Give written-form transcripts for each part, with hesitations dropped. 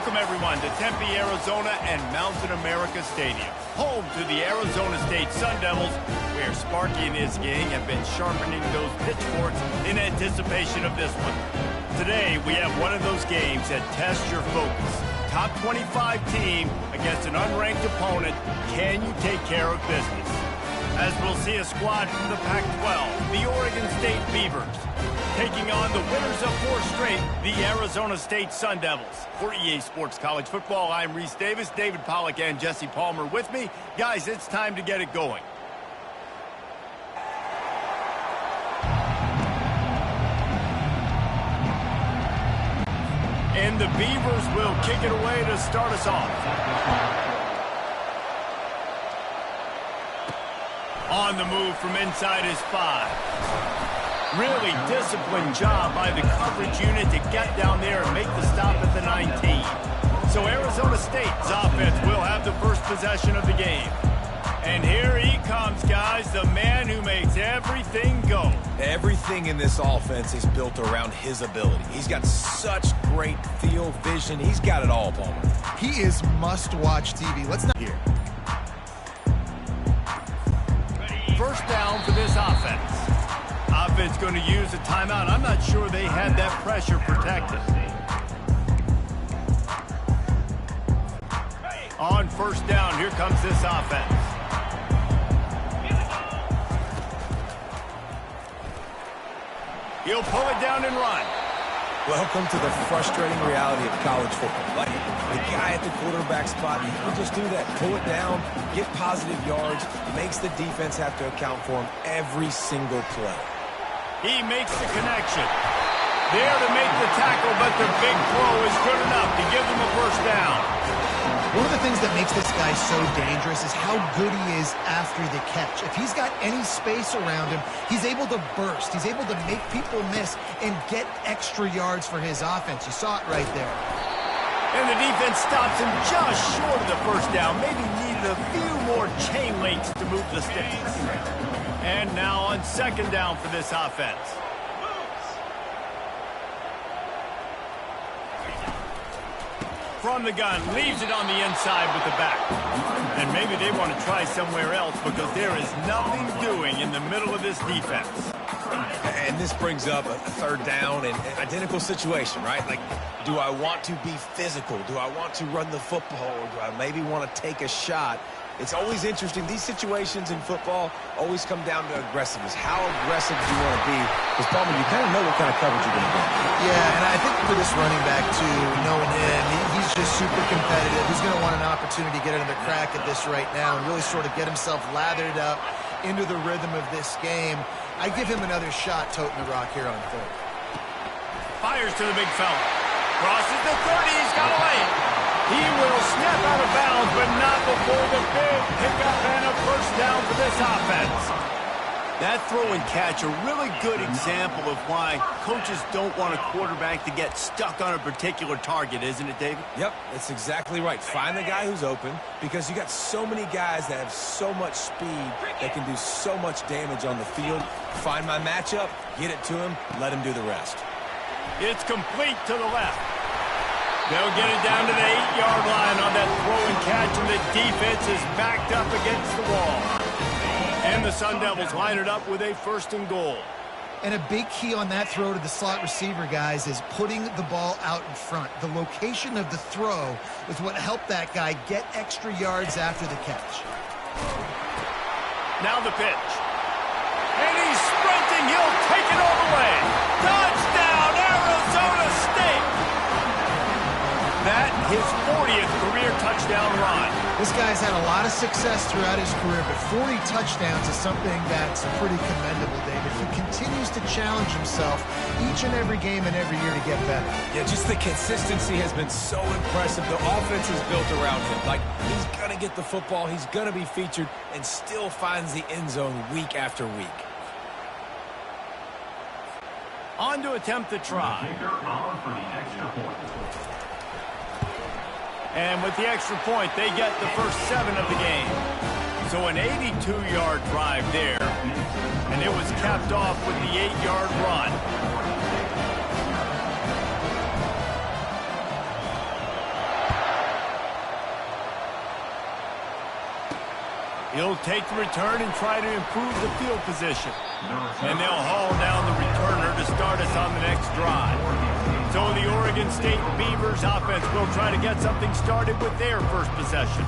Welcome, everyone, to Tempe, Arizona and Mountain America Stadium, home to the Arizona State Sun Devils, where Sparky and his gang have been sharpening those pitchforks in anticipation of this one. Today, we have one of those games that tests your focus. Top 25 team against an unranked opponent. Can you take care of business? As we'll see a squad from the Pac-12, the Oregon State Beavers, taking on the winners of 4 straight, the Arizona State Sun Devils. For EA Sports College Football, I'm Reese Davis, David Pollack and Jesse Palmer with me. Guys, it's time to get it going. And the Beavers will kick it away to start us off. On the move from inside his 5. Really disciplined job by the coverage unit to get down there and make the stop at the 19. So Arizona State's offense will have the first possession of the game. And here he comes, guys, the man who makes everything go. Everything in this offense is built around his ability. He's got such great field vision. He's got it all, Palmer. He is must-watch TV. Let's not hear. First down for this offense. Offense going to use a timeout. I'm not sure they had that pressure protected. On first down, here comes this offense. He'll pull it down and run. Welcome to the frustrating reality of college football. Like the guy at the quarterback spot, he will just do that. Pull it down, get positive yards, makes the defense have to account for him every single play. He makes the connection. There to make the tackle, but the big throw is good enough to give them a first down. One of the things that makes this guy so dangerous is how good he is after the catch. If he's got any space around him, he's able to burst. He's able to make people miss and get extra yards for his offense. You saw it right there. And the defense stops him just short of the first down. Maybe needed a few more chain links to move the sticks. And now on second down for this offense. From the gun, leaves it on the inside with the back. And maybe they want to try somewhere else because there is nothing doing in the middle of this defense. And this brings up a third down and identical situation, right? Like, do I want to be physical? Do I want to run the football? Or do I maybe want to take a shot? It's always interesting. These situations in football always come down to aggressiveness. How aggressive do you want to be? Because, Palmer, you kind of know what kind of coverage you're going to get. Yeah, and I think for this running back, too, knowing him, he's just super competitive. He's going to want an opportunity to get another crack at this right now and really sort of get himself lathered up into the rhythm of this game. I give him another shot toting the rock here on third. Fires to the big fella. Crosses the 30. He's got to lay it. He will step out of bounds, but not before the big pickup and a first down for this offense. That throw and catch, a really good example of why coaches don't want a quarterback to get stuck on a particular target, isn't it, David? Yep, that's exactly right. Find the guy who's open because you got so many guys that have so much speed that can do so much damage on the field. Find my matchup, get it to him, let him do the rest. It's complete to the left. They'll get it down to the 8-yard line on that throw and catch, and the defense is backed up against the wall. And the Sun Devils line it up with a first and goal. And a big key on that throw to the slot receiver, guys, is putting the ball out in front. The location of the throw is what helped that guy get extra yards after the catch. Now the pitch. And he's sprinting. He'll take it all the way. Touchdown, Arizona State! That his 40th career touchdown run. This guy's had a lot of success throughout his career, but 40 touchdowns is something that's pretty commendable, David. He continues to challenge himself each and every game and every year to get better. Yeah, just the consistency has been so impressive. The offense is built around him. Like, he's going to get the football, he's going to be featured, and still finds the end zone week after week. On to attempt the try. And with the extra point, they get the first 7 of the game. So an 82-yard drive there. And it was capped off with the 8-yard run. He'll take the return and try to improve the field position. And they'll haul down the returner to start us on the next drive. So the Oregon State Beavers offense will try to get something started with their first possession.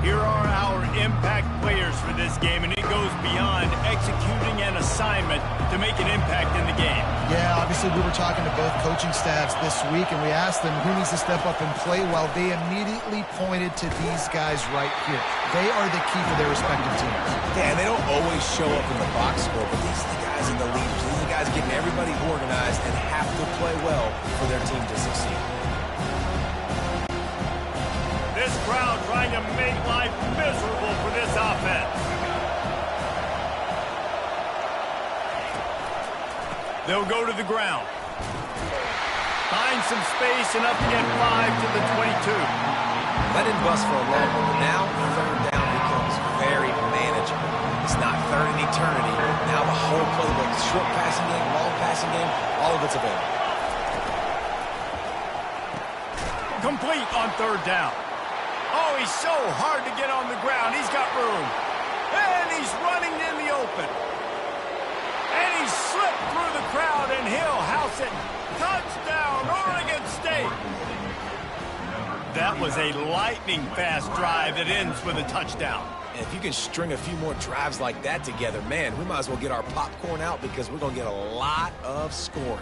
Here are our impact players for this game, and it goes beyond executing an assignment to make an impact in the game. Yeah, obviously we were talking to both coaching staffs this week, and we asked them who needs to step up and play well. They immediately pointed to these guys right here. They are the key for their respective teams. Yeah, and they don't always show up in the box score, but these are the guys in the leaders. These are the guys getting everybody organized and have to play well for their team to succeed. This crowd trying to make life miserable for this offense. They'll go to the ground. Find some space and up to get 5 to the 22. Let him bust for a long one. Now, third down becomes very manageable. It's not third in eternity. Now the whole playbook, short passing game, long passing game, all of it's available. Complete on third down. Oh, he's so hard to get on the ground. He's got room. And he's running in the open. And he slipped through the crowd, and he'll house it. Touchdown, Oregon State. That was a lightning-fast drive that ends with a touchdown. And if you can string a few more drives like that together, man, we might as well get our popcorn out because we're going to get a lot of scoring.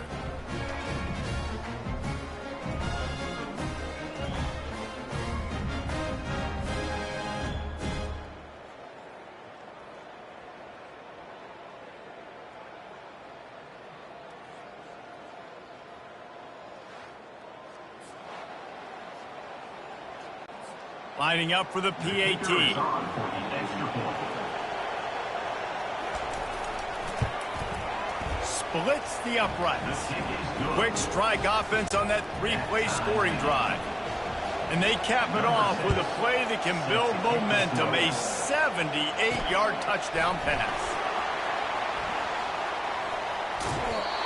Lining up for the PAT. Splits the uprights. Quick strike offense on that 3-play scoring drive. And they cap it off with a play that can build momentum, a 78-yard touchdown pass.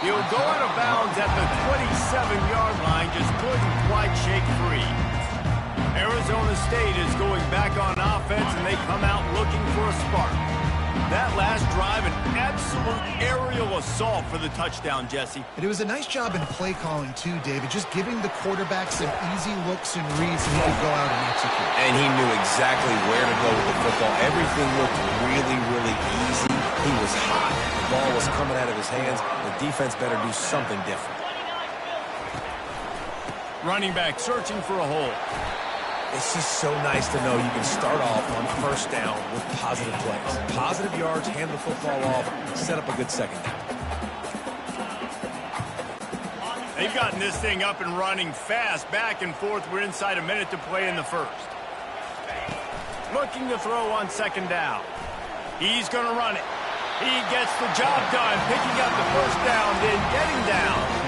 He'll go out of bounds at the 27-yard line, just couldn't quite shake free. Arizona State is going back on offense, and they come out looking for a spark. That last drive, an absolute aerial assault for the touchdown, Jesse. And it was a nice job in play calling, too, David, just giving the quarterback some easy looks and reads so he could go out and execute. And he knew exactly where to go with the football. Everything looked really, really easy. He was hot. The ball was coming out of his hands. The defense better do something different. Running back searching for a hole. It's just so nice to know you can start off on first down with positive plays. Positive yards, hand the football off, set up a good second down. They've gotten this thing up and running fast, back and forth. We're inside a minute to play in the first. Looking to throw on second down. He's going to run it. He gets the job done, picking up the first down, then getting down.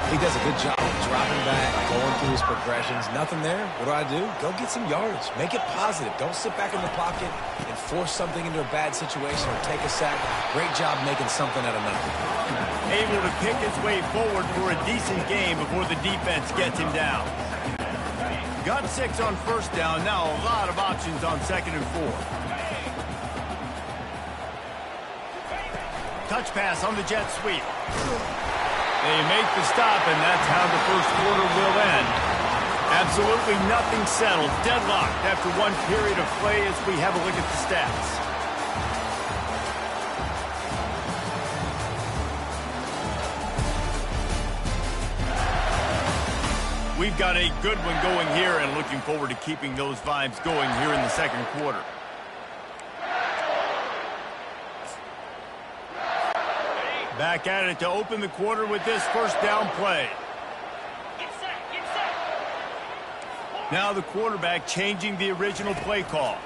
He does a good job dropping back, going through his progressions. Nothing there. What do? Go get some yardage. Make it positive. Don't sit back in the pocket and force something into a bad situation or take a sack. Great job making something out of nothing. Able to pick his way forward for a decent game before the defense gets him down. Got 6 on first down. Now a lot of options on second and 4. Touch pass on the jet sweep. They make the stop, and that's how the first quarter will end. Absolutely nothing settled. Deadlocked after one period of play as we have a look at the stats. We've got a good one going here and looking forward to keeping those vibes going here in the second quarter. Back at it to open the quarter with this first down play. Now the quarterback changing the original play call.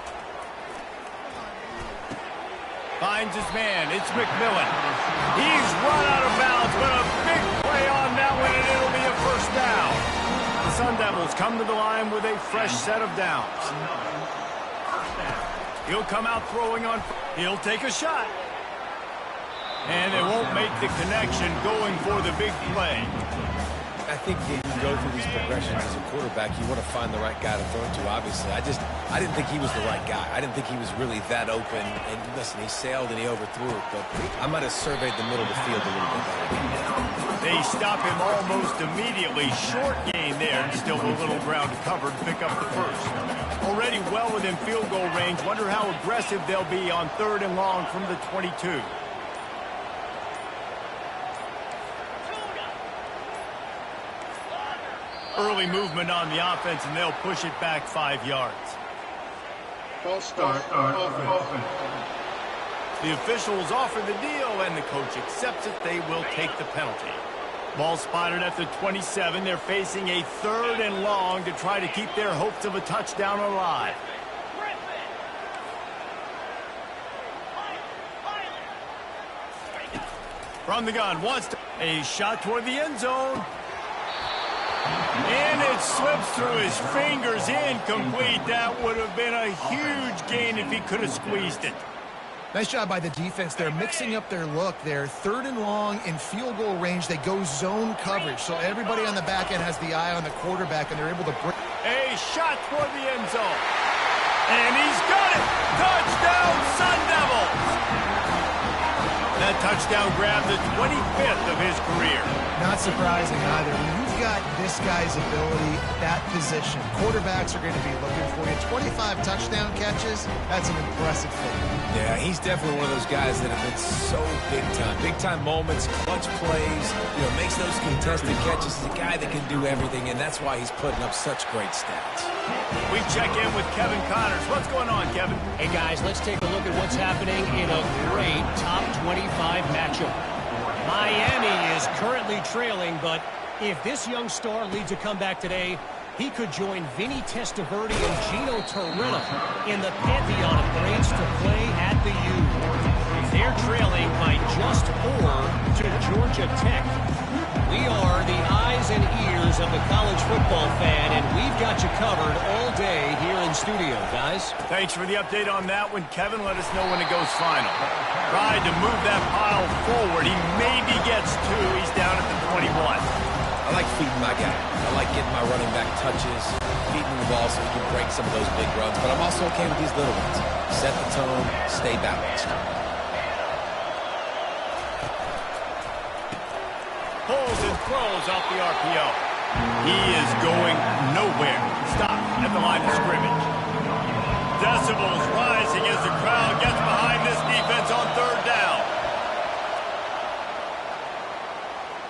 Finds his man. It's McMillan. He's run out of bounds, but a big play on that one, and it'll be a first down. The Sun Devils come to the line with a fresh set of downs. He'll come out throwing on. He'll take a shot. And they won't make the connection going for the big play. I think when you go through these progressions as a quarterback, you want to find the right guy to throw to, obviously. I didn't think he was the right guy. I didn't think he was really that open. And listen, he sailed and he overthrew it, but I might have surveyed the middle of the field a little bit better. They stop him almost immediately. Short gain there, and still a little ground covered. Pick up the first. Already well within field goal range. Wonder how aggressive they'll be on 3rd and long from the 22. Early movement on the offense, and they'll push it back 5 yards. False start, offense. The officials offer the deal, and the coach accepts it. They will take the penalty. Ball spotted at the 27. They're facing a 3rd and long to try to keep their hopes of a touchdown alive. From the gun, wants to a shot toward the end zone. And it slips through his fingers, incomplete. That would have been a huge gain if he could have squeezed it. Nice job by the defense. They're mixing up their look. They're 3rd and long in field goal range. They go zone coverage. So everybody on the back end has the eye on the quarterback, and they're able to break. A shot toward the end zone. And he's got it. Touchdown, Sun Devils. That touchdown grabbed the 25th of his career. Not surprising either. When you've got this guy's ability at that position, quarterbacks are going to be looking for you. 25 touchdown catches, that's an impressive thing. Yeah, he's definitely one of those guys that have been so big time. Big time moments, clutch plays, makes those contested catches. He's a guy that can do everything, and that's why he's putting up such great stats. We check in with Kevin Connors. What's going on, Kevin? Hey, guys, let's take a look at what's happening in a great top 25 matchup. Miami is currently trailing, but if this young star leads a comeback today, he could join Vinny Testaverde and Gino Torrella in the pantheon of greats to play at the U. They're trailing by just 4 to Georgia Tech. We are the eyes and ears of the college football fan, and we've got you covered all day here in studio, guys. Thanks for the update on that one, Kevin. Let us know when it goes final. Tried to move that pile forward. He maybe gets 2. He's down at the 21. I like feeding my guy. I like getting my running back touches, feeding the ball so he can break some of those big runs. But I'm also okay with these little ones. Set the tone, stay balanced. Pulls and throws off the RPO. He is going nowhere. Stop at the line of scrimmage. Decibels rising as the crowd gets behind this defense on 3rd down.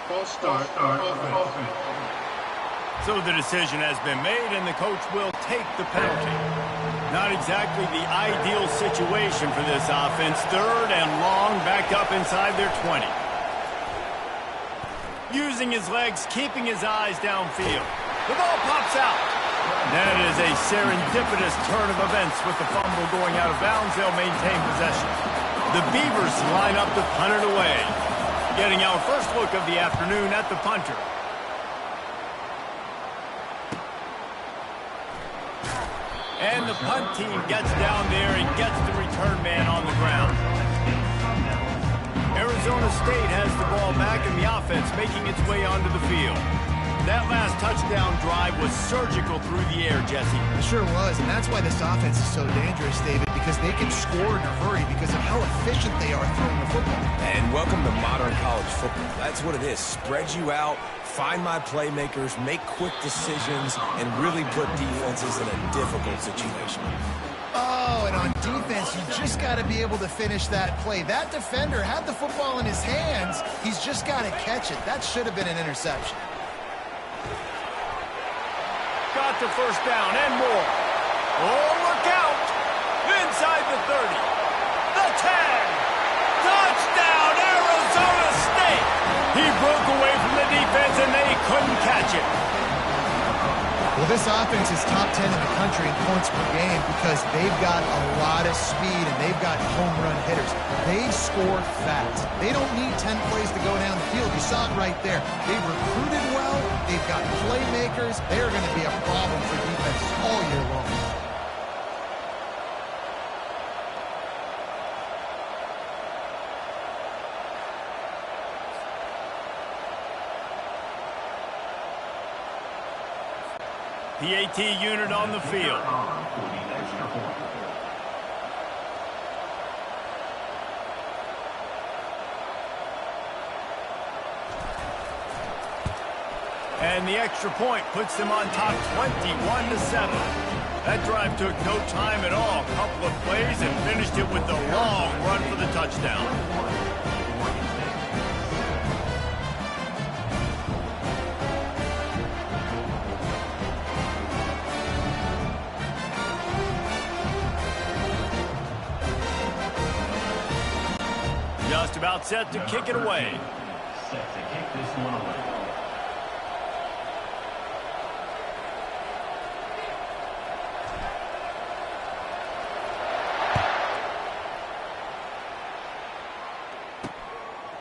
False start, offense. So the decision has been made, and the coach will take the penalty. Not exactly the ideal situation for this offense. 3rd and long, backed up inside their 20. Using his legs, keeping his eyes downfield. The ball pops out. That is a serendipitous turn of events with the fumble going out of bounds. They'll maintain possession. The Beavers line up to punt it away. Getting our first look of the afternoon at the punter. And the punt team gets down there and gets the return man on the ground. Arizona State has the ball back, and the offense making its way onto the field. That last touchdown drive was surgical through the air, Jesse. It sure was, and that's why this offense is so dangerous, David, because they can score in a hurry because of how efficient they are throwing the football. And welcome to modern college football. That's what it is. Spread you out, find my playmakers, make quick decisions, and really put defenses in a difficult situation. Oh, and on defense, you just got to be able to finish that play. That defender had the football in his hands. He's just got to catch it. That should have been an interception. Got the first down and more. Oh, look out. Inside the 30. The 10. Touchdown, Arizona State. He broke away from the defense, and they couldn't catch it. Well, this offense is top 10 in the country in points per game because they've got a lot of speed and they've got home run hitters. They score fast. They don't need 10 plays to go down the field. You saw it right there. They've recruited well. They've got playmakers. They're going to be a problem for defenses all year long. PAT unit on the field. And the extra point puts them on top 21-7. That drive took no time at all. A couple of plays and finished it with the long run for the touchdown. Just about set to kick it away. Set to kick this one away.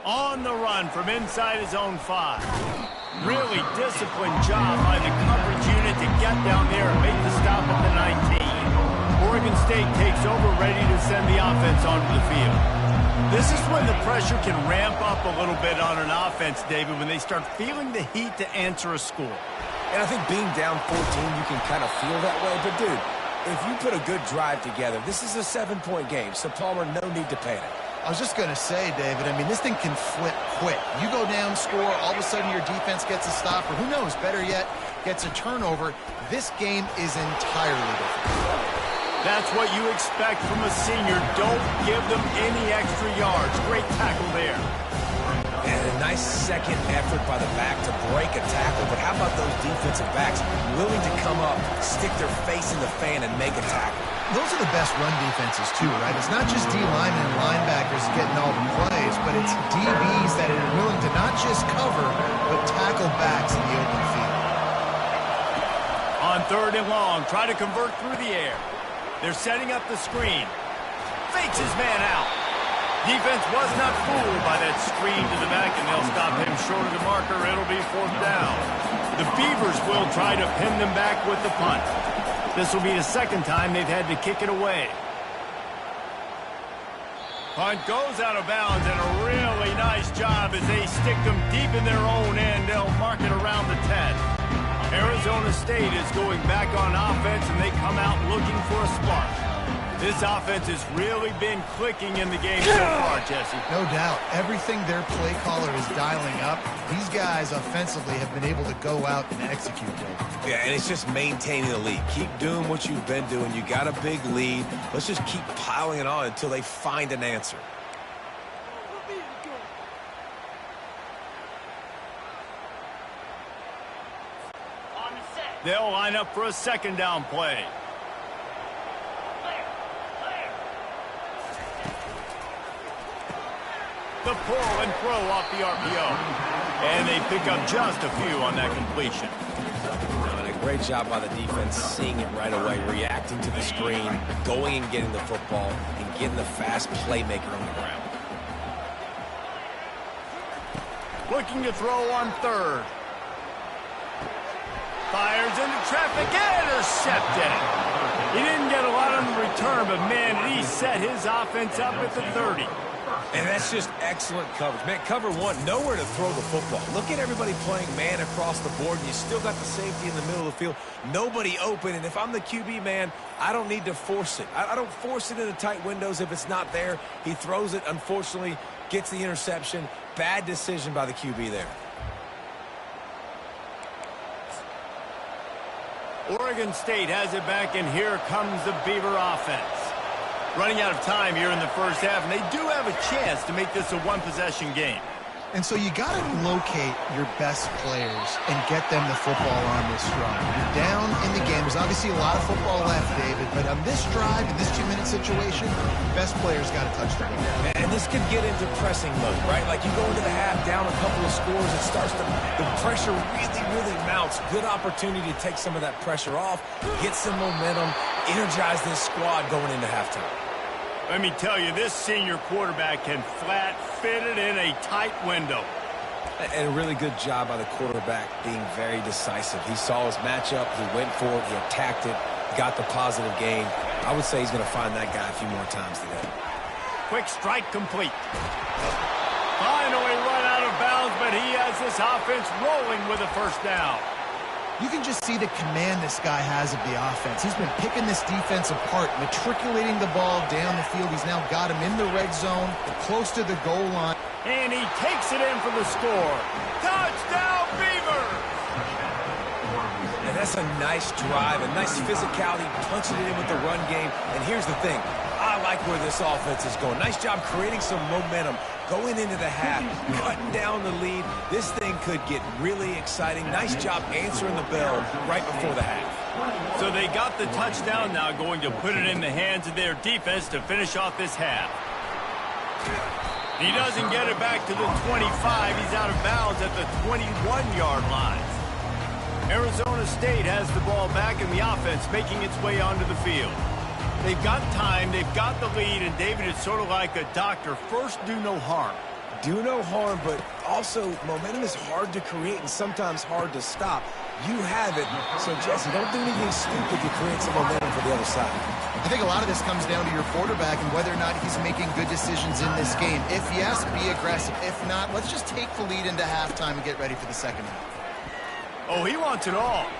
On the run from inside his own 5. Really disciplined job by the coverage unit to get down there and make the stop at the 19. Oregon State takes over, ready to send the offense onto the field. This is when the pressure can ramp up a little bit on an offense, David, when they start feeling the heat to answer a score. And I think being down 14, you can kind of feel that way. But, dude, if you put a good drive together, this is a 7-point game. So, Palmer, no need to panic. I was just going to say, David, I mean, this thing can flip quick. You go down, score, all of a sudden your defense gets a stop, or who knows, better yet, gets a turnover. This game is entirely different. That's what you expect from a senior. Don't give them any extra yards. Great tackle there. And a nice second effort by the back to break a tackle. But how about those defensive backs willing to come up, stick their face in the fan, and make a tackle? Those are the best run defenses, too, right? It's not just D linemen and linebackers getting all the plays, but it's DBs that are willing to not just cover, but tackle backs in the open field. On 3rd and long, try to convert through the air. They're setting up the screen. Fakes his man out. Defense was not fooled by that screen to the back, and they'll stop him short of the marker. It'll be 4th down. The Beavers will try to pin them back with the punt. This will be the second time they've had to kick it away. Punt goes out of bounds, and a really nice job as they stick them deep in their own end. They'll mark it around the 10. Arizona State is going back on offense, and they come out looking for a spark. This offense has really been clicking in the game so far, Jesse. No doubt. Everything their play caller is dialing up, these guys offensively have been able to go out and execute, Dave. Yeah, and it's just maintaining the lead. Keep doing what you've been doing. You got a big lead. Let's just keep piling it on until they find an answer. They'll line up for a 2nd down play. The pull and throw off the RPO. And they pick up just a few on that completion. And a great job by the defense, seeing it right away, reacting to the screen, going and getting the football, and getting the fast playmaker on the ground. Looking to throw on 3rd. Fires into traffic, intercepted. He didn't get a lot on the return, but man, he set his offense up at the 30. And that's just excellent coverage. Man, cover 1, nowhere to throw the football. Look at everybody playing man across the board, and you still got the safety in the middle of the field. Nobody open, and if I'm the QB, man, I don't need to force it. I don't force it into tight windows if it's not there. He throws it, unfortunately, gets the interception. Bad decision by the QB there. Oregon State has it back, and here comes the Beaver offense. Running out of time here in the first half, and they do have a chance to make this a one-possession game. And so you got to locate your best players and get them the football on this run. You're down in the game. There's obviously a lot of football left, David, but on this drive, in this 2-minute situation, best players got to touch the ball. And this could get into pressing mode, right? Like you go into the half, down a couple of scores, it starts to, the pressure really mounts. Good opportunity to take some of that pressure off, get some momentum, energize this squad going into halftime. Let me tell you, this senior quarterback can flat fit it in a tight window. And a really good job by the quarterback being very decisive. He saw his matchup, he went for it, he attacked it, got the positive gain. I would say he's going to find that guy a few more times today. Quick strike complete. Finally run out of bounds, but he has this offense rolling with a 1st down. You can just see the command this guy has of the offense. He's been picking this defense apart, matriculating the ball down the field. He's now got him in the red zone, close to the goal line. And he takes it in for the score. Touchdown, Beavers! And that's a nice drive, a nice physicality, punching it in with the run game. And here's the thing. I like where this offense is going. Nice job creating some momentum, going into the half, cutting down the lead. This thing could get really exciting. Nice job answering the bell right before the half. So they got the touchdown, now going to put it in the hands of their defense to finish off this half. He doesn't get it back to the 25. He's out of bounds at the 21-yard line. Arizona State has the ball back in the offense, making its way onto the field. They've got time, they've got the lead, and David, is sort of like a doctor. First, do no harm. Do no harm, but also momentum is hard to create and sometimes hard to stop. You have it, so Jesse, don't do anything stupid to create some momentum for the other side. I think a lot of this comes down to your quarterback and whether or not he's making good decisions in this game. If yes, be aggressive. If not, let's just take the lead into halftime and get ready for the second half. Oh, he wants it all.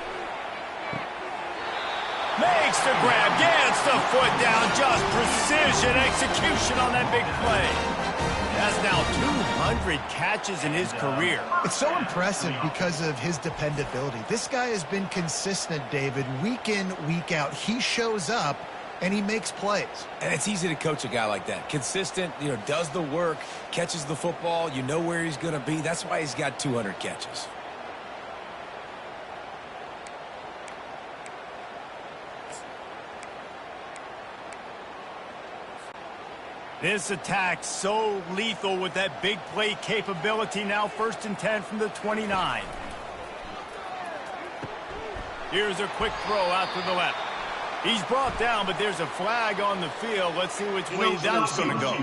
Makes the grab, gets the foot down, just precision execution on that big play. That's now 200 catches in his career. It's so impressive because of his dependability. This guy has been consistent, David, week in, week out. He shows up and he makes plays. And it's easy to coach a guy like that. Consistent, does the work, catches the football, you know where he's going to be. That's why he's got 200 catches. This attack so lethal with that big play capability. Now 1st and 10 from the 29. Here's a quick throw out to the left. He's brought down, but there's a flag on the field. Let's see which way that's going to go.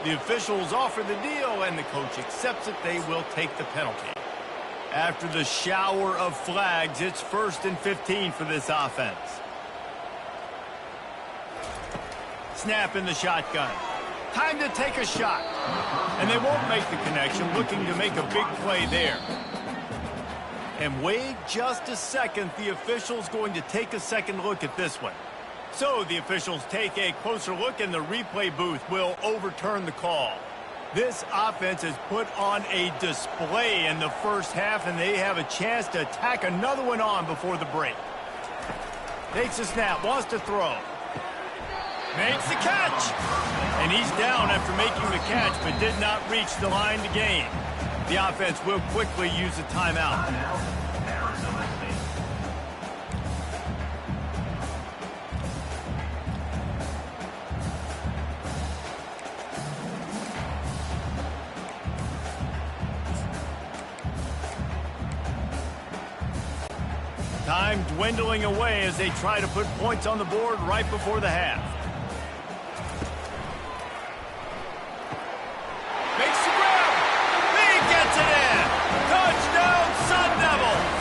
The officials offer the deal, and the coach accepts it. They will take the penalty. After the shower of flags, it's 1st and 15 for this offense. Snap in the shotgun. Time to take a shot. And they won't make the connection, looking to make a big play there. And wait just a second. The official's going to take a second look at this one. So the officials take a closer look, and the replay booth will overturn the call. This offense has put on a display in the first half, and they have a chance to tack another one on before the break. Takes a snap, wants to throw. Makes the catch. And he's down after making the catch, but did not reach the line to gain. The offense will quickly use a timeout. Time dwindling away as they try to put points on the board right before the half. Makes the grab. He gets it in. Touchdown, Sun Devils.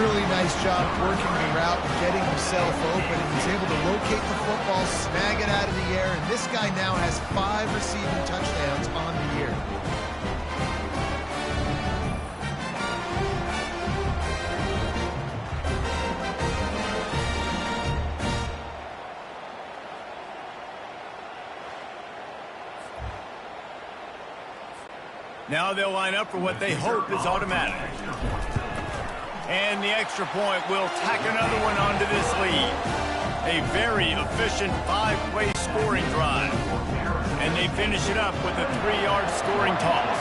Really nice job working the route and getting himself open. And he's able to locate the football, snag it out of the air. And this guy now has 5 receiving touchdowns on the year. Now they'll line up for what they hope is automatic. And the extra point will tack another one onto this lead. A very efficient 5-play scoring drive. And they finish it up with a 3-yard scoring toss.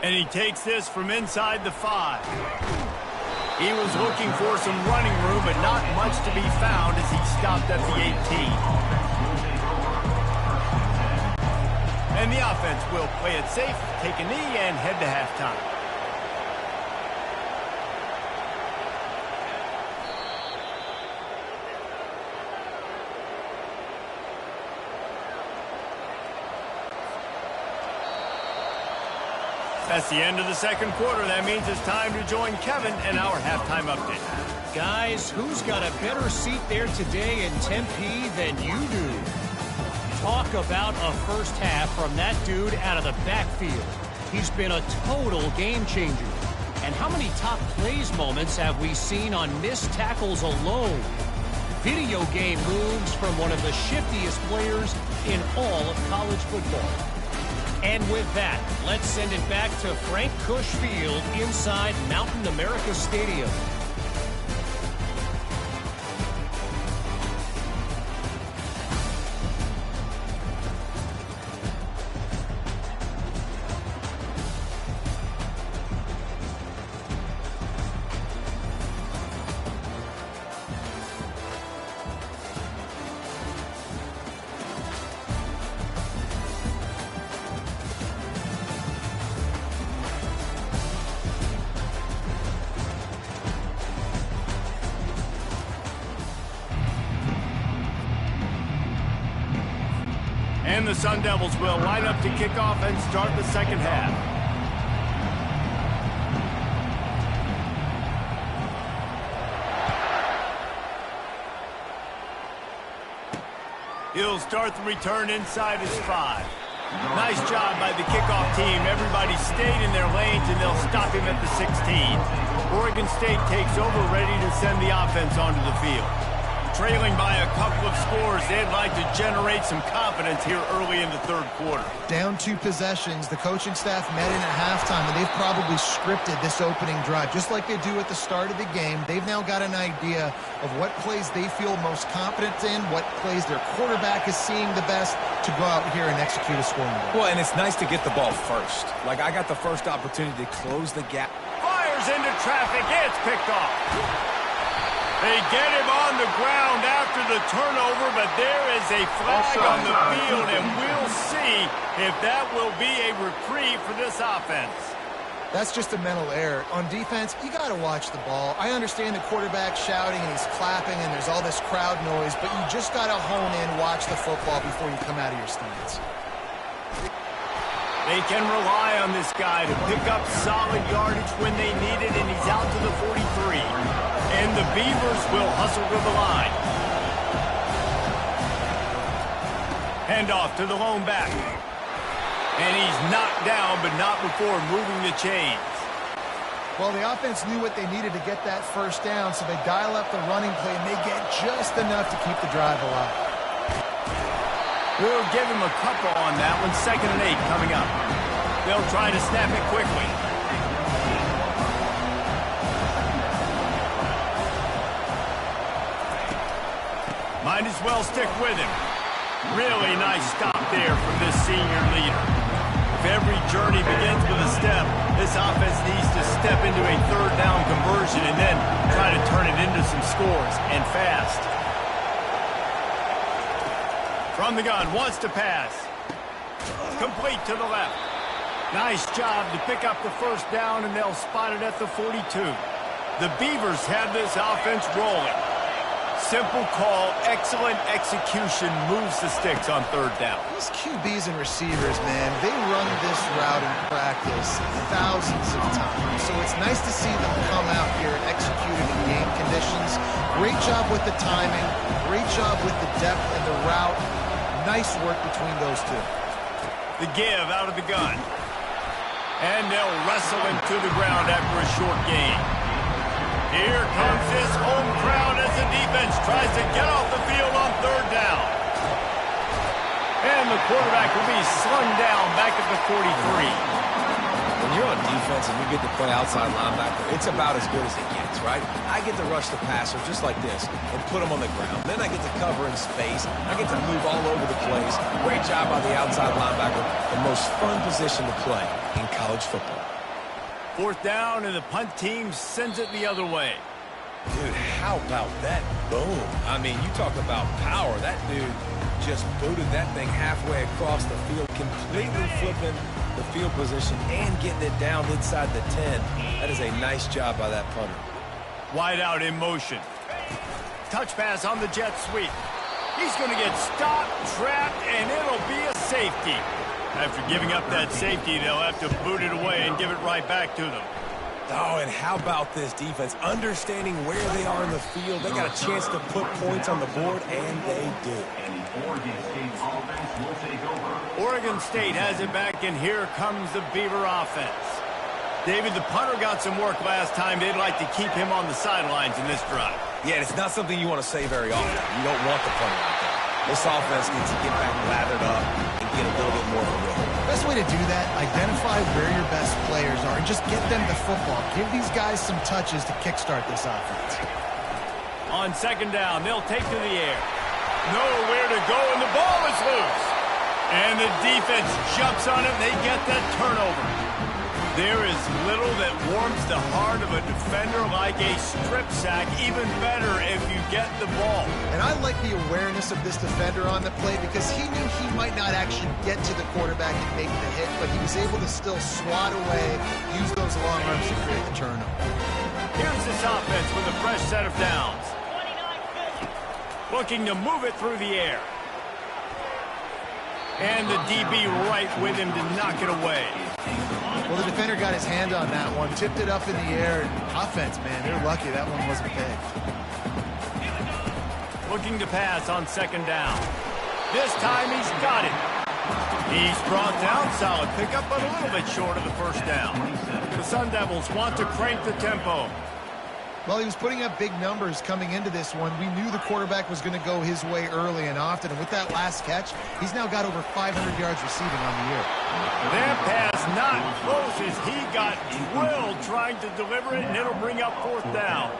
And he takes this from inside the 5. He was looking for some running room, but not much to be found as he stopped at the 18. And the offense will play it safe, take a knee, and head to halftime. That's the end of the second quarter. That means it's time to join Kevin in our halftime update. Guys, who's got a better seat there today in Tempe than you do? Talk about a first half from that dude out of the backfield. He's been a total game changer. And how many top plays moments have we seen on missed tackles alone? Video game moves from one of the shiftiest players in all of college football. And with that, let's send it back to Frank Cush Field inside Mountain America Stadium. And the Sun Devils will line up to kick off and start the second half. He'll start the return inside his 5. Nice job by the kickoff team. Everybody stayed in their lanes, and they'll stop him at the 16. Oregon State takes over, ready to send the offense onto the field. Trailing by a couple of scores, they'd like to generate some confidence here early in the third quarter. Down 2 possessions, the coaching staff met in at halftime, and they've probably scripted this opening drive. Just like they do at the start of the game, they've now got an idea of what plays they feel most confident in, what plays their quarterback is seeing the best to go out here and execute a scoring drive. Well, and it's nice to get the ball first. Like, I got the first opportunity to close the gap. Fires into traffic. It's picked off. They get him on the ground after the turnover, but there is a flag on the field, and we'll see if that will be a reprieve for this offense. That's just a mental error. On defense, you got to watch the ball. I understand the quarterback shouting and he's clapping and there's all this crowd noise, but you just got to hone in, watch the football before you come out of your stance. They can rely on this guy to pick up solid yardage when they need it, and he's out to the 43. And the Beavers will hustle to the line. Handoff to the lone back. And he's knocked down, but not before moving the chains. Well, the offense knew what they needed to get that first down, so they dial up the running play, and they get just enough to keep the drive alive. We'll give him a couple on that one. 2nd and 8 coming up. They'll try to snap it quickly. Might as well stick with him. Really nice stop there from this senior leader. If every journey begins with a step, this offense needs to step into a 3rd down conversion and then try to turn it into some scores, and fast. From the gun, wants to pass. Complete to the left. Nice job to pick up the first down, and they'll spot it at the 42. The Beavers have this offense rolling. Simple call, excellent execution, moves the sticks on 3rd down. These QBs and receivers, man, they run this route in practice thousands of times. So it's nice to see them come out here and execute it in game conditions. Great job with the timing, great job with the depth and the route. Nice work between those two. The give out of the gun. And they'll wrestle him to the ground after a short gain. Here comes this home crowd as the defense tries to get off the field on 3rd down. And the quarterback will be slung down back at the 43. When you're on defense and you get to play outside linebacker, it's about as good as it gets, right? I get to rush the passer just like this and put him on the ground. Then I get to cover in space. I get to move all over the place. Great job by the outside linebacker. The most fun position to play in college football. 4th down, and the punt team sends it the other way. Dude, how about that boom? I mean, you talk about power. That dude just booted that thing halfway across the field, completely flipping the field position and getting it down inside the 10. That is a nice job by that punter. Wide out in motion. Touch pass on the jet sweep. He's going to get stopped, trapped, and it'll be a safety. After giving up that safety, they'll have to boot it away and give it right back to them. Oh, and how about this defense? Understanding where they are in the field. They got a chance to put points on the board, and they do. And the Oregon State offense will take over. Oregon State has it back, and here comes the Beaver offense. David, the punter got some work last time. They'd like to keep him on the sidelines in this drive. Yeah, it's not something you want to say very often. You don't want the punter out there. This offense needs to get back lathered up and get a little bit more of a rhythm. Best way to do that, identify where your best players are and just get them the football. Give these guys some touches to kickstart this offense. On second down, they'll take to the air. Nowhere to go, and the ball is loose. And the defense jumps on it, and they get that turnover. There is little that warms the heart of a defender like a strip sack. Even better if you get the ball. And I like the awareness of this defender on the play because he knew he might not actually get to the quarterback and make the hit, but he was able to still swat away, use those long arms to create the turnover. Here's this offense with a fresh set of downs. Looking to move it through the air. And the DB right with him to knock it away. Well, the defender got his hand on that one, tipped it up in the air. Offense, man, they're lucky that one wasn't picked. Looking to pass on second down. This time he's got it. He's brought down, solid pickup, but a little bit short of the first down. The Sun Devils want to crank the tempo. Well, he was putting up big numbers coming into this one. We knew the quarterback was going to go his way early and often, and with that last catch, he's now got over 500 yards receiving on the year. That pass not close as he got drilled trying to deliver it, and it'll bring up fourth down.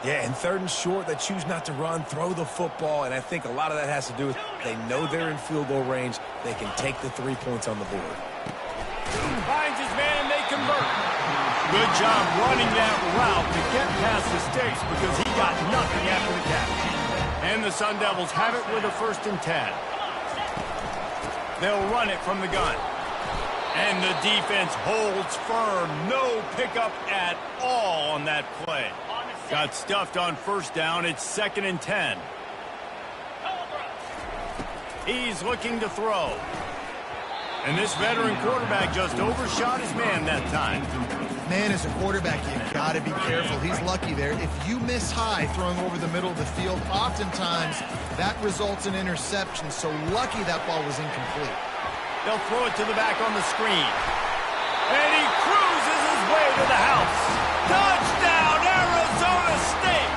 Yeah, and third and short, they choose not to run, throw the football, and I think a lot of that has to do with they know they're in field goal range. They can take the 3 points on the board. Finds his man, and they convert. Good job running that route to get past the sticks because he got nothing after the catch. And the Sun Devils have it with a 1st and 10. They'll run it from the gun. And the defense holds firm. No pickup at all on that play. Got stuffed on first down. It's 2nd and 10. He's looking to throw. And this veteran quarterback just overshot his man that time. Man, as a quarterback, you've got to be careful. He's lucky there. If you miss high throwing over the middle of the field, oftentimes that results in interception. So lucky that ball was incomplete. They'll throw it to the back on the screen. And he cruises his way to the house. Touchdown, Arizona State!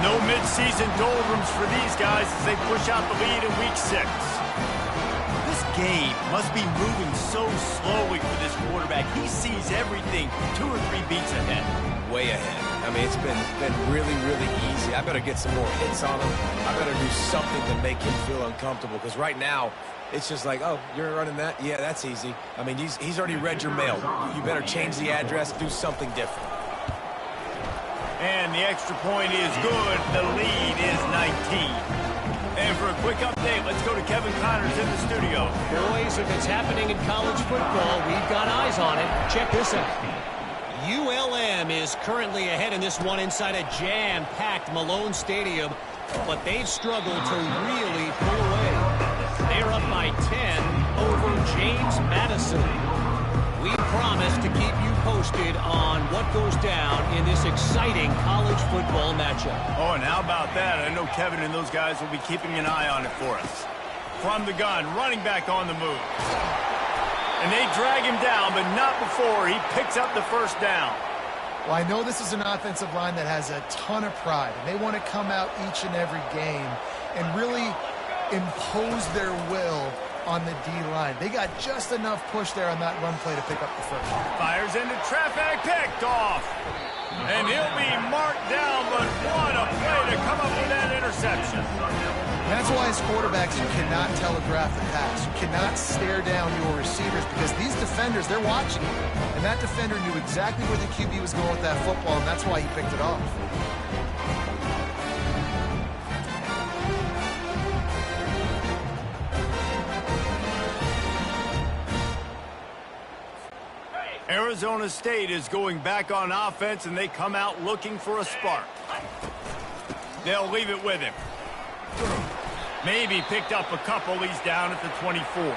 No midseason doldrums for these guys as they push out the lead in week 6. Game must be moving so slowly for this quarterback. He sees everything 2 or 3 beats ahead. Way ahead. I mean, it's been really, really easy. I better get some more hits on him. I better do something to make him feel uncomfortable because right now, it's just like, oh, you're running that? Yeah, that's easy. I mean, he's already read your mail. You better change the address, do something different. And the extra point is good. The lead is 19. And for a quick update, let's go to Kevin Connors in the studio. Boys, if it's happening in college football, we've got eyes on it. Check this out. ULM is currently ahead in this one inside a jam-packed Malone Stadium, but they've struggled to really pull away. They're up by 10 over James Madison. We promise to keep you posted on what goes down in this exciting college football matchup. Oh, and how about that? I know Kevin and those guys will be keeping an eye on it for us. From the gun, running back on the move. And they drag him down, but not before he picks up the first down. Well, I know this is an offensive line that has a ton of pride, and they want to come out each and every game and really impose their will on the D-line. They got just enough push there on that run play to pick up the first. Fires into traffic, picked off. And he'll be marked down, but what a play to come up with that interception. And that's why as quarterbacks, you cannot telegraph the pass. You cannot stare down your receivers because these defenders, they're watching you. And that defender knew exactly where the QB was going with that football, and that's why he picked it off. Arizona State is going back on offense, and they come out looking for a spark. They'll leave it with him. Maybe picked up a couple. He's down at the 24.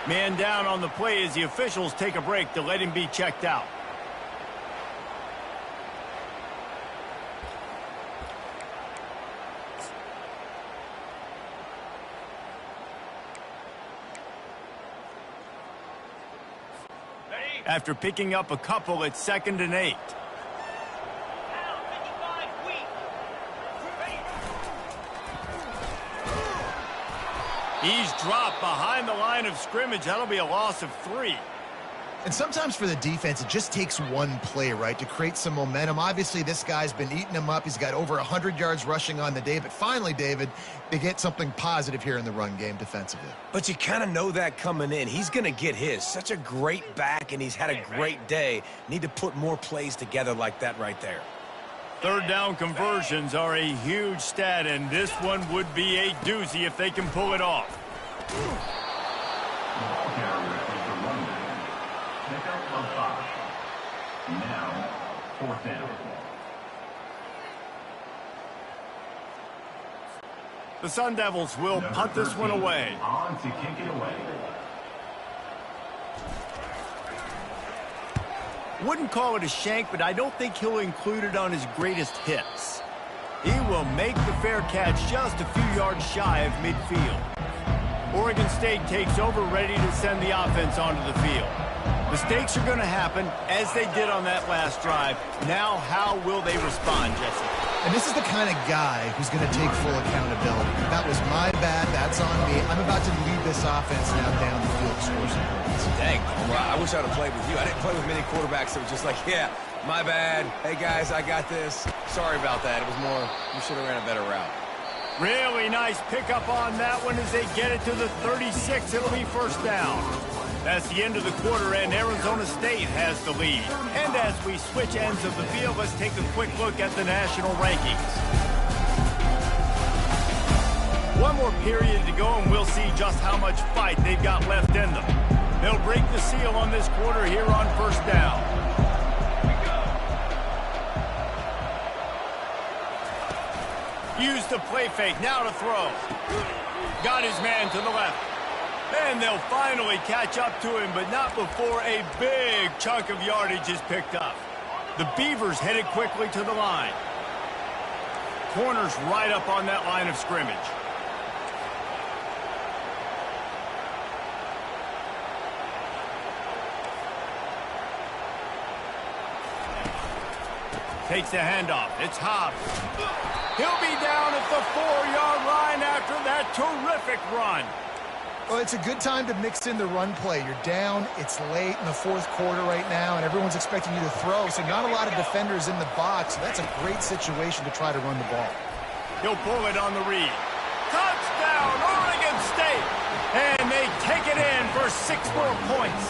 Man down on the play as the officials take a break to let him be checked out. after picking up a couple at 2nd and 8. He's dropped behind the line of scrimmage. That'll be a loss of 3. And sometimes for the defense, it just takes one play, right, to create some momentum. Obviously, this guy's been eating him up. He's got over 100 yards rushing on the day. But finally, David, they get something positive here in the run game defensively. But you kind of know that coming in. He's going to get his. Such a great back, and he's had a great day. Need to put more plays together like that right there. 3rd down conversions are a huge stat, and this one would be a doozy if they can pull it off. Ball carrier is the running back. Pickup of 5. Now, 4th down. The Sun Devils will punt this one away. On to kick it away. Wouldn't call it a shank, but I don't think he'll include it on his greatest hits. He will make the fair catch just a few yards shy of midfield. Oregon State takes over, ready to send the offense onto the field. Mistakes are going to happen, as they did on that last drive. Now, how will they respond, Jesse? And this is the kind of guy who's going to take full accountability. That was my bad. That's on me. I'm about to lead this offense now down the field to score some points. Dang, well, I wish I would have played with you. I didn't play with many quarterbacks that were just like, yeah, my bad. Hey, guys, I got this. Sorry about that. It was more, you should have ran a better route. Really nice pickup on that one as they get it to the 36. It'll be 1st down. That's the end of the quarter, and Arizona State has the lead. And as we switch ends of the field, let's take a quick look at the national rankings. One more period to go, and we'll see just how much fight they've got left in them. They'll break the seal on this quarter here on 1st down. Use the play fake, now to throw. Got his man to the left. And they'll finally catch up to him, but not before a big chunk of yardage is picked up. The Beavers headed quickly to the line. Corners right up on that line of scrimmage. Takes the handoff. It's Hobbs. He'll be down at the 4-yard line after that terrific run. Well, it's a good time to mix in the run play. You're down, it's late in the 4th quarter right now, and everyone's expecting you to throw, so not a lot of defenders in the box. So that's a great situation to try to run the ball. He'll pull it on the read. Touchdown, Oregon State! And they take it in for 6 more points.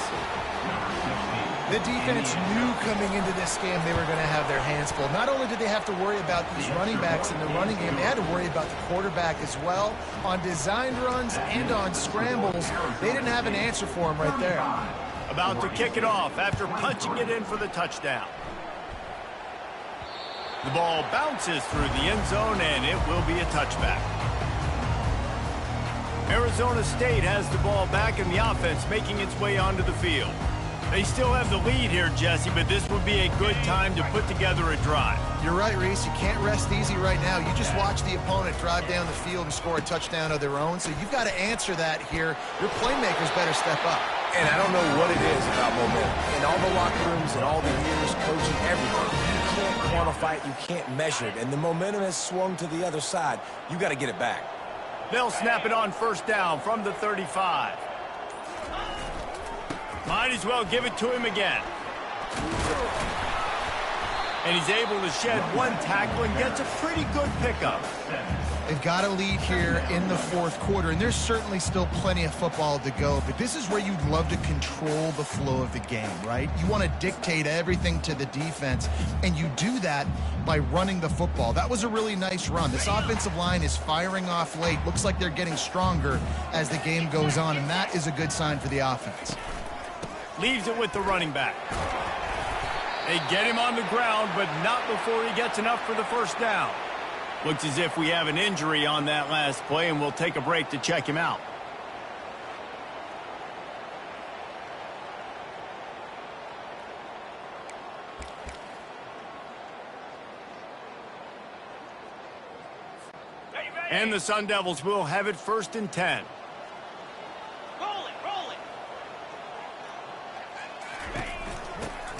The defense knew coming into this game they were going to have their hands full. Not only did they have to worry about these running backs in the running game, they had to worry about the quarterback as well. On designed runs and on scrambles, they didn't have an answer for him right there. About to kick it off after punching it in for the touchdown. The ball bounces through the end zone, and it will be a touchback. Arizona State has the ball back, and the offense making its way onto the field. They still have the lead here, Jesse, but this would be a good time to put together a drive. You're right, Reese. You can't rest easy right now. You just watch the opponent drive down the field and score a touchdown of their own, so you've got to answer that here. Your playmakers better step up. And I don't know what it is about momentum. In all the locker rooms and all the years coaching, everything, you can't quantify it, you can't measure it. And the momentum has swung to the other side. You got to get it back. They'll snap it on 1st down from the 35. Might as well give it to him again. And he's able to shed one tackle and gets a pretty good pickup. They've got a lead here in the 4th quarter, and there's certainly still plenty of football to go, but this is where you'd love to control the flow of the game, right? You want to dictate everything to the defense, and you do that by running the football. That was a really nice run. This offensive line is firing off late. Looks like they're getting stronger as the game goes on, and that is a good sign for the offense. Leaves it with the running back. They get him on the ground, but not before he gets enough for the 1st down. Looks as if we have an injury on that last play, and we'll take a break to check him out. And the Sun Devils will have it 1st and 10.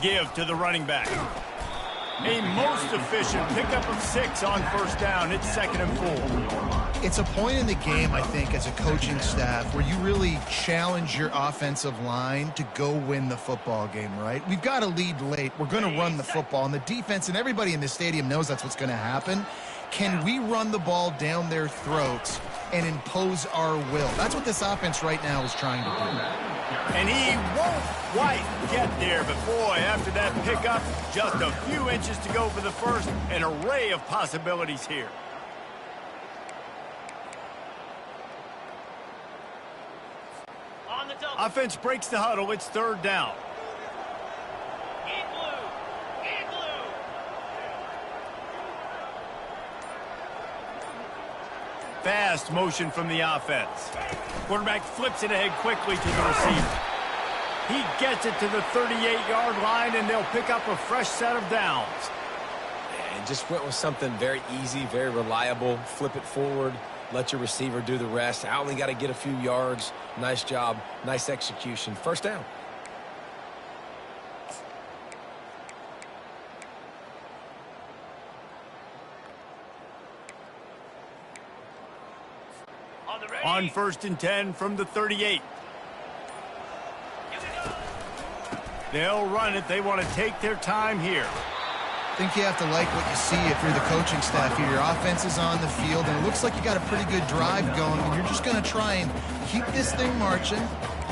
give to the running back. A most efficient pickup of 6 on first down. It's 2nd and 4. It's a point in the game, I think, as a coaching staff where you really challenge your offensive line to go win the football game, right? We've got to lead late. We're going to run the football. And the defense and everybody in the stadium knows that's what's going to happen. Can we run the ball down their throats and impose our will? That's what this offense right now is trying to do. And he won't quite get there, but boy, after that pickup, just a few inches to go for the first. An array of possibilities here. Offense breaks the huddle. It's 3rd down. Fast motion from the offense. Quarterback flips it ahead quickly to the receiver. He gets it to the 38-yard line, and they'll pick up a fresh set of downs. And just went with something very easy, very reliable. Flip it forward. Let your receiver do the rest. I only got to get a few yards. Nice job. Nice execution. First down. On 1st and 10 from the 38. They'll run it. They want to take their time here. I think you have to like what you see if you're the coaching staff here. Your offense is on the field, and it looks like you got a pretty good drive going, and you're just going to try and keep this thing marching,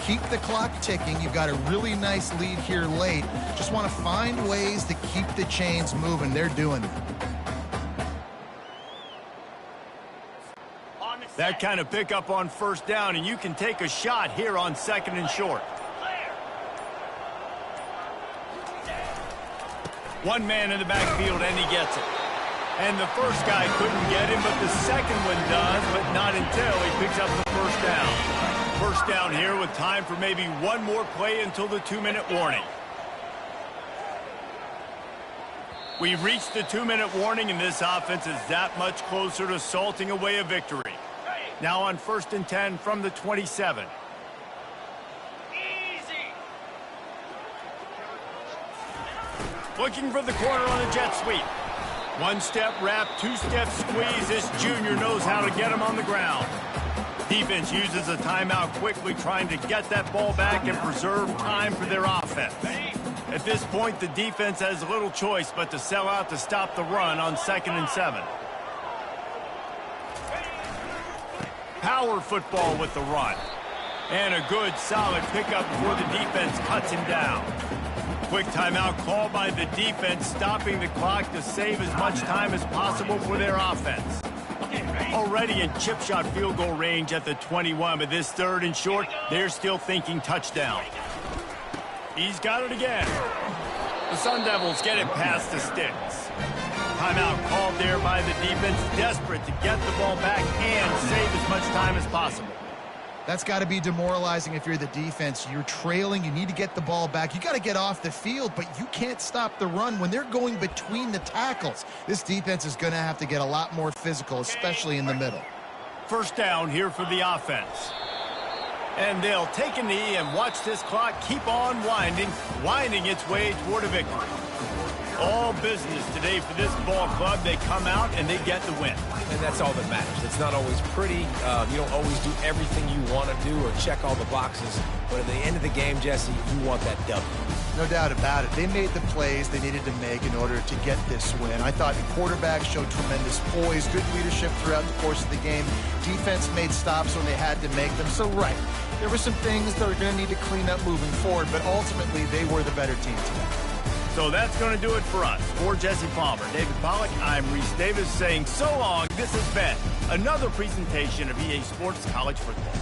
keep the clock ticking. You've got a really nice lead here late. Just want to find ways to keep the chains moving. They're doing it. That kind of pickup on first down, and you can take a shot here on 2nd and short. One man in the backfield, and he gets it. And the first guy couldn't get him, but the second one does, but not until he picks up the first down. First down here with time for maybe one more play until the 2-minute warning. We've reached the 2-minute warning, and this offense is that much closer to salting away a victory. Now on 1st and 10 from the 27. Looking for the corner on the jet sweep. 1-step wrap, 2-step squeeze. This junior knows how to get him on the ground. Defense uses a timeout quickly, trying to get that ball back and preserve time for their offense. At this point, the defense has little choice but to sell out to stop the run on 2nd and 7. Power football with the run. And a good, solid pickup before the defense cuts him down. Quick timeout called by the defense, stopping the clock to save as much time as possible for their offense. Already in chip shot field goal range at the 21, but this 3rd and short, they're still thinking touchdown. He's got it again. The Sun Devils get it past the sticks. Timeout called there by the defense, desperate to get the ball back and save as much time as possible. That's got to be demoralizing if you're the defense. You're trailing. You need to get the ball back. You got to get off the field, but you can't stop the run when they're going between the tackles. This defense is going to have to get a lot more physical, especially in the middle. First down here for the offense. And they'll take a knee and watch this clock keep on winding its way toward a victory. All business today for this ball club. They come out and they get the win. And that's all that matters. It's not always pretty. You don't always do everything you want to do or check all the boxes. But at the end of the game, Jesse, you want that W. No doubt about it. They made the plays they needed to make in order to get this win. I thought the quarterback showed tremendous poise, good leadership throughout the course of the game. Defense made stops when they had to make them. So, right, there were some things that are going to need to clean up moving forward, but ultimately they were the better team today. So that's going to do it for us. For Jesse Palmer, David Pollack, I'm Reese Davis saying so long. This has been another presentation of EA Sports College Football.